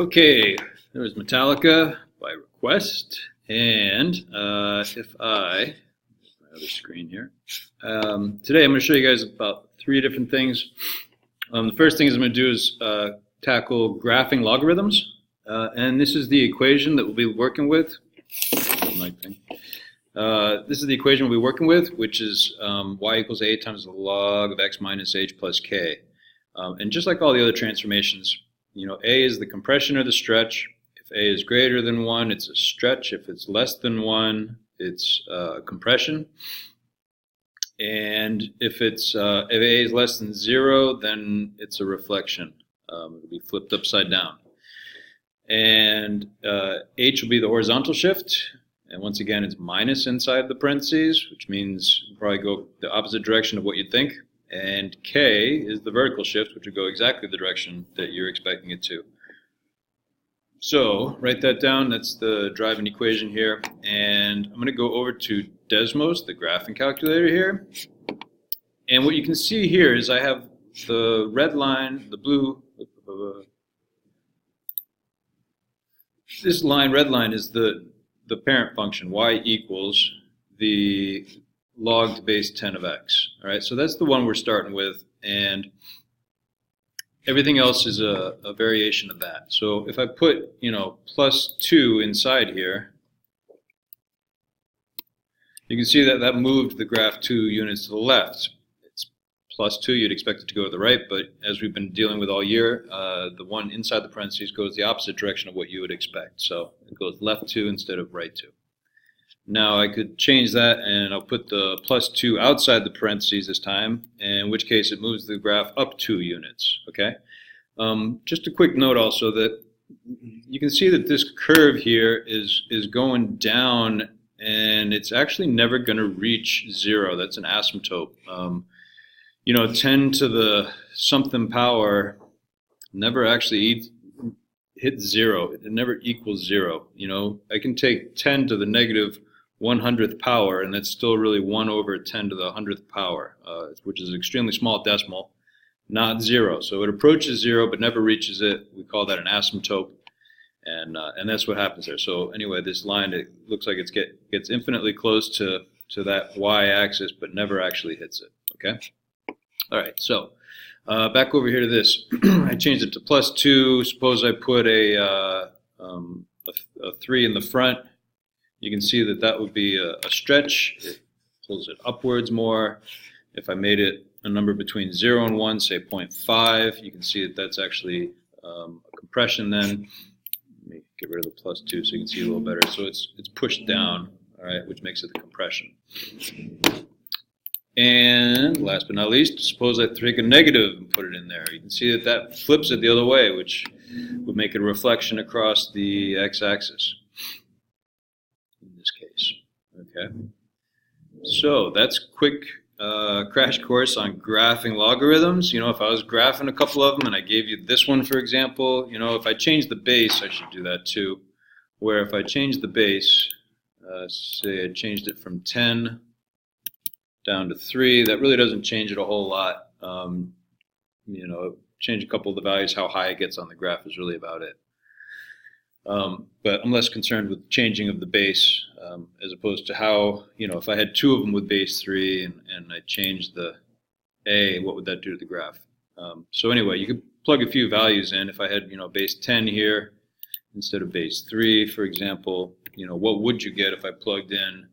Okay, there was Metallica by request, and if I, my other screen here, today I'm going to show you guys about three different things. The first thing I'm going to do is tackle graphing logarithms, and this is the equation that we'll be working with. This is the equation we'll be working with, which is y equals a times the log of x minus h plus k. And just like all the other transformations, you know, a is the compression or the stretch. If a is greater than 1, it's a stretch. If it's less than 1, it's compression. And if a is less than 0, then it's a reflection. It'll be flipped upside down. And h will be the horizontal shift. And once again, it's minus inside the parentheses, which means you'll probably go the opposite direction of what you'd think. And k is the vertical shift, which would go exactly the direction that you're expecting it to. So write that down. That's the driving equation here. And I'm going to go over to Desmos, the graphing calculator here. And what you can see here is I have the red line, the blue. This line, red line, is the parent function, y equals the log to base 10 of x. All right, so that's the one we're starting with, and everything else is a variation of that. So if I put, plus 2 inside here, you can see that that moved the graph 2 units to the left. It's plus 2, you'd expect it to go to the right, but as we've been dealing with all year, the one inside the parentheses goes the opposite direction of what you would expect. So it goes left 2 instead of right 2. Now I could change that, and I'll put the plus 2 outside the parentheses this time, in which case it moves the graph up 2 units, okay? Just a quick note also that you can see that this curve here is going down, and it's actually never going to reach 0. That's an asymptote. 10 to the something power never actually hit 0. It never equals 0. I can take 10 to the negative 100th power, and that's still really 1 over 10 to the 100th power, which is an extremely small decimal, not 0. So it approaches 0 but never reaches it. We call that an asymptote, and that's what happens there. So anyway, this line, it looks like it gets infinitely close to that y-axis but never actually hits it, okay? All right, so back over here to this. I changed it to plus 2. Suppose I put a 3 in the front. You can see that that would be a stretch. It pulls it upwards more. If I made it a number between 0 and 1, say 0.5, you can see that that's actually a compression then. Let me get rid of the plus 2 so you can see a little better. So it's pushed down, all right, which makes it the compression. And last but not least, suppose I take a negative and put it in there. You can see that that flips it the other way, which would make it a reflection across the x-axis in this case. Okay. So that's quick crash course on graphing logarithms. If I was graphing a couple of them and I gave you this one, for example, if I change the base, I should do that too, where if I change the base, say I changed it from 10 down to 3, that really doesn't change it a whole lot. Change a couple of the values, how high it gets on the graph is really about it. But I'm less concerned with changing of the base as opposed to how, if I had 2 of them with base 3 and I changed the a, what would that do to the graph? So anyway, you could plug a few values in. If I had, base 10 here instead of base 3, for example, what would you get if I plugged in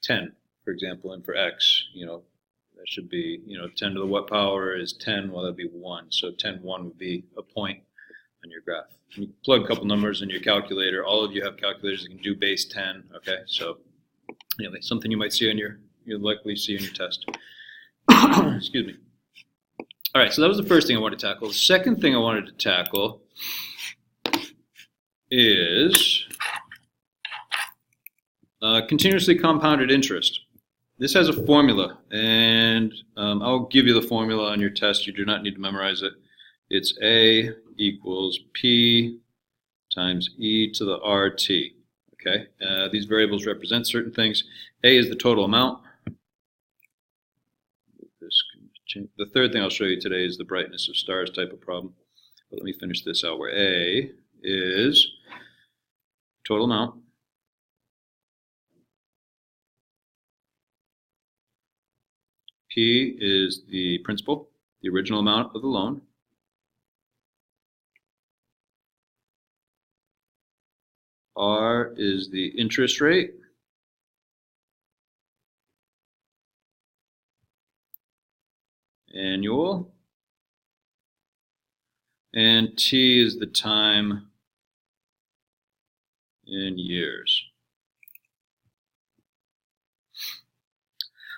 10? For example, and for x, that should be, 10 to the what power is 10, well, that'd be 1. So 10, 1 would be a point on your graph. You plug a couple numbers in your calculator. All of you have calculators that can do base 10, okay? So, that's something you might see you'll likely see in your test. Excuse me. All right, so that was the first thing I wanted to tackle. The second thing I wanted to tackle is continuously compounded interest. This has a formula, and I'll give you the formula on your test. You do not need to memorize it. It's A equals P times e to the RT. Okay, these variables represent certain things. A is the total amount. The third thing I'll show you today is the brightness of stars type of problem. But let me finish this out where A is total amount. P is the principal, the original amount of the loan. R is the interest rate. Annual. And T is the time in years.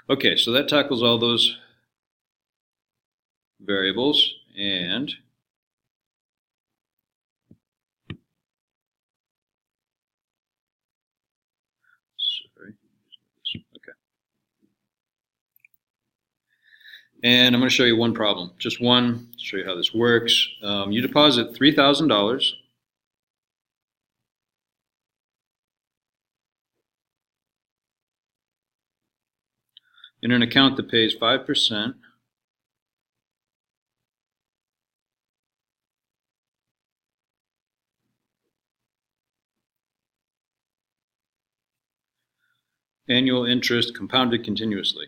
Okay, so that tackles all those variables, and okay. And I'm going to show you one problem, just one, to show you how this works. You deposit $3,000 in an account that pays 5% annual interest compounded continuously.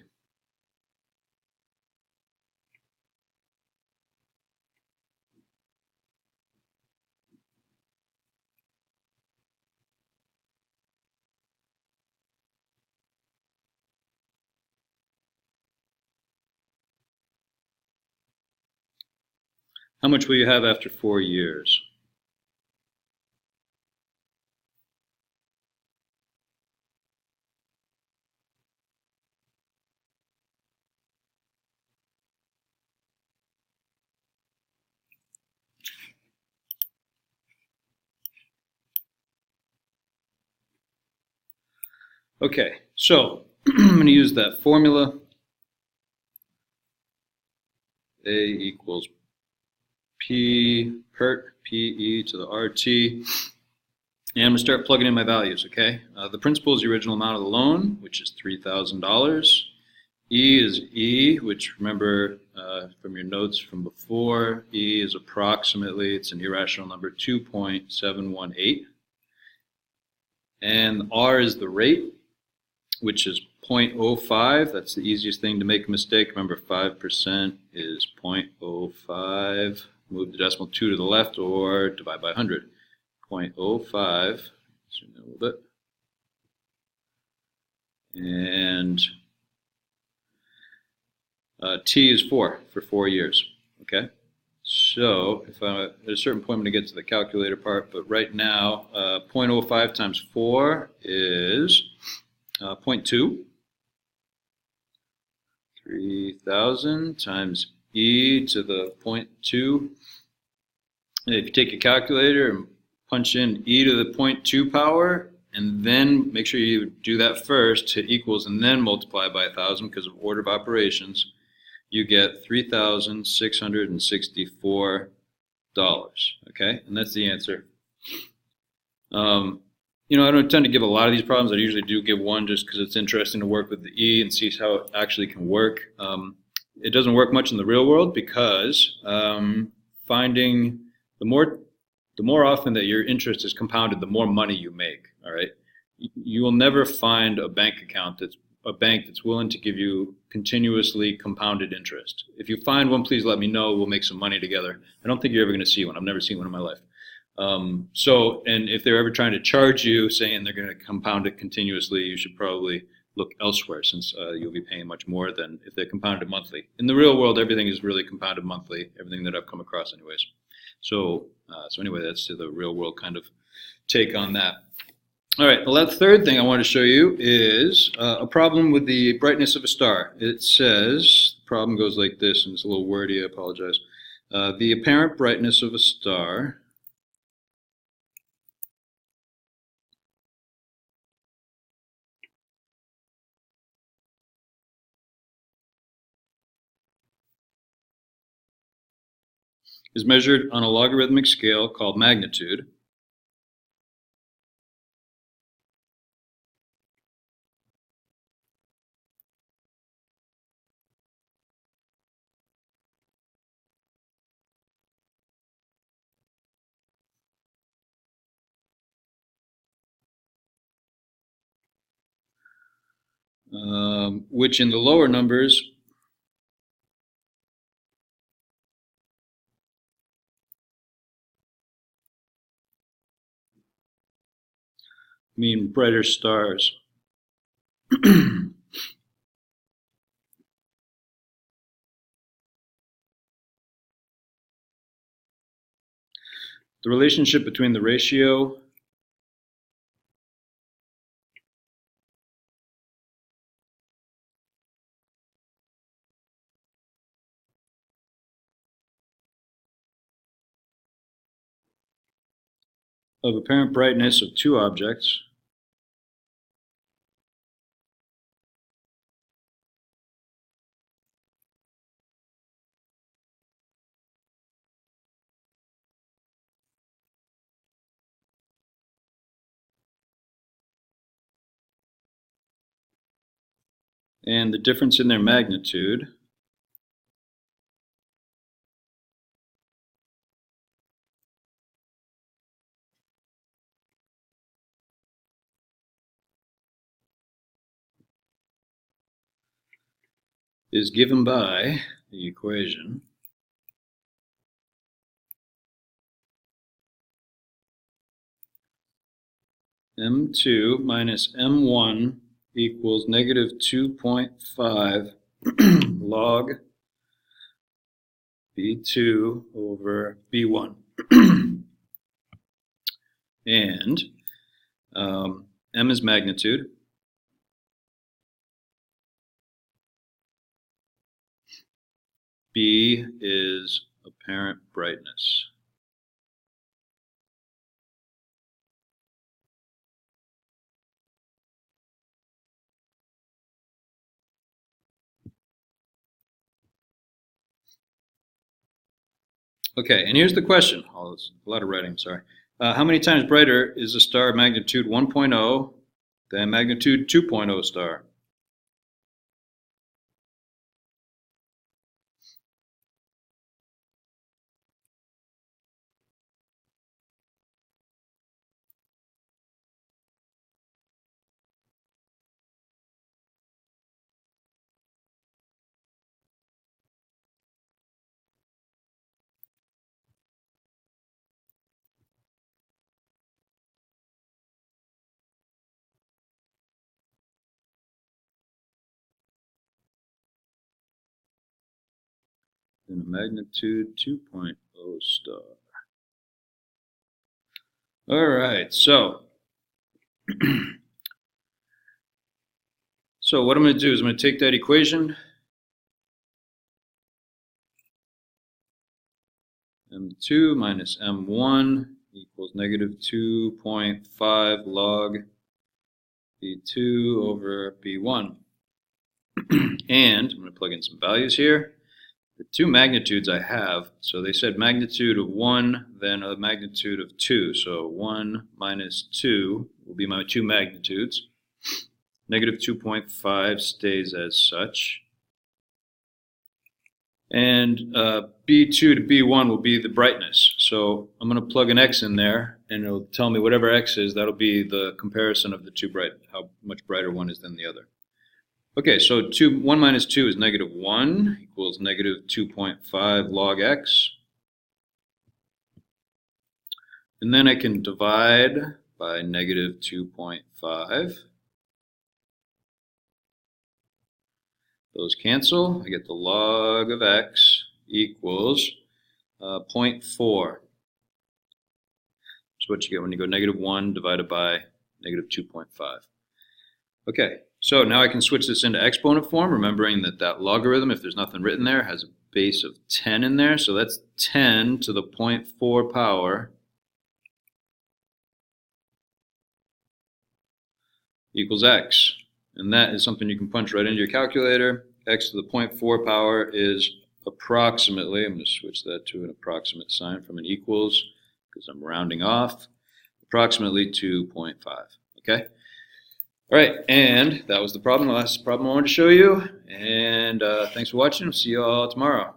How much will you have after 4 years? Okay, so I'm going to use that formula. A equals P PERT, PE to the RT. And I'm going to start plugging in my values, okay? The principal is the original amount of the loan, which is $3,000. E is E, which remember from your notes from before, E is approximately, it's an irrational number, 2.718. And R is the rate, which is 0.05. That's the easiest thing to make a mistake. Remember, 5% is 0.05. Move the decimal 2 to the left or divide by 100. 0.05. Zoom in a little bit. And T is 4 for 4 years. Okay? So if I'm at a certain point, I'm going to get to the calculator part. But right now, 0.05 times 4 is 0.2. 3,000 times e to the 0.2. And if you take your calculator and punch in e to the 0.2 power, and then make sure you do that first, hit equals, and then multiply by 1,000 because of order of operations, you get $3,664. Okay, and that's the answer. I don't tend to give a lot of these problems. I usually do give one just because it's interesting to work with the E and see how it actually can work. It doesn't work much in the real world because finding the more often that your interest is compounded, the more money you make. All right, you will never find a bank that's willing to give you continuously compounded interest. If you find one, please let me know. We'll make some money together. I don't think you're ever going to see one. I've never seen one in my life. And if they're ever trying to charge you, saying they're going to compound it continuously, you should probably look elsewhere, since you'll be paying much more than if they're compounded monthly. In the real world, everything is really compounded monthly, everything that I've come across anyways. So anyway, that's the real world kind of take on that. All right, well, that third thing I want to show you is a problem with the brightness of a star. It says, the problem goes like this, and it's a little wordy, I apologize. The apparent brightness of a star is measured on a logarithmic scale called magnitude. which in the lower numbers mean brighter stars. The relationship between the ratio of apparent brightness of two objects and the difference in their magnitude is given by the equation m2 minus m1 equals negative 2.5 log b2 over b1. And m is magnitude. B is apparent brightness. Okay, and here's the question. Oh, that's a lot of writing, sorry. How many times brighter is a star magnitude 1.0 than magnitude 2.0 star? Then a magnitude 2.0 star. All right, so what I'm going to do is I'm going to take that equation, m2 minus m1 equals negative 2.5 log b2 over b1. And I'm going to plug in some values here. The two magnitudes I have, so they said magnitude of 1, then a magnitude of 2. So 1 minus 2 will be my two magnitudes. Negative 2.5 stays as such. And B2 to B1 will be the brightness. So I'm going to plug an X in there, and it'll tell me whatever X is, that'll be the comparison of the two how much brighter one is than the other. Okay, so 1 minus 2 is negative 1 equals negative 2.5 log X. And then I can divide by negative 2.5. Those cancel. I get the log of X equals 0.4. That's what you get when you go negative 1 divided by negative 2.5. Okay, so now I can switch this into exponent form, remembering that logarithm, if there's nothing written there, has a base of 10 in there. So that's 10 to the 0.4 power equals X. And that is something you can punch right into your calculator. X to the 0.4 power is approximately, I'm going to switch that to an approximate sign from an equals, because I'm rounding off, approximately 2.5. Okay? All right, and that was the last problem I wanted to show you. And thanks for watching. See you all tomorrow.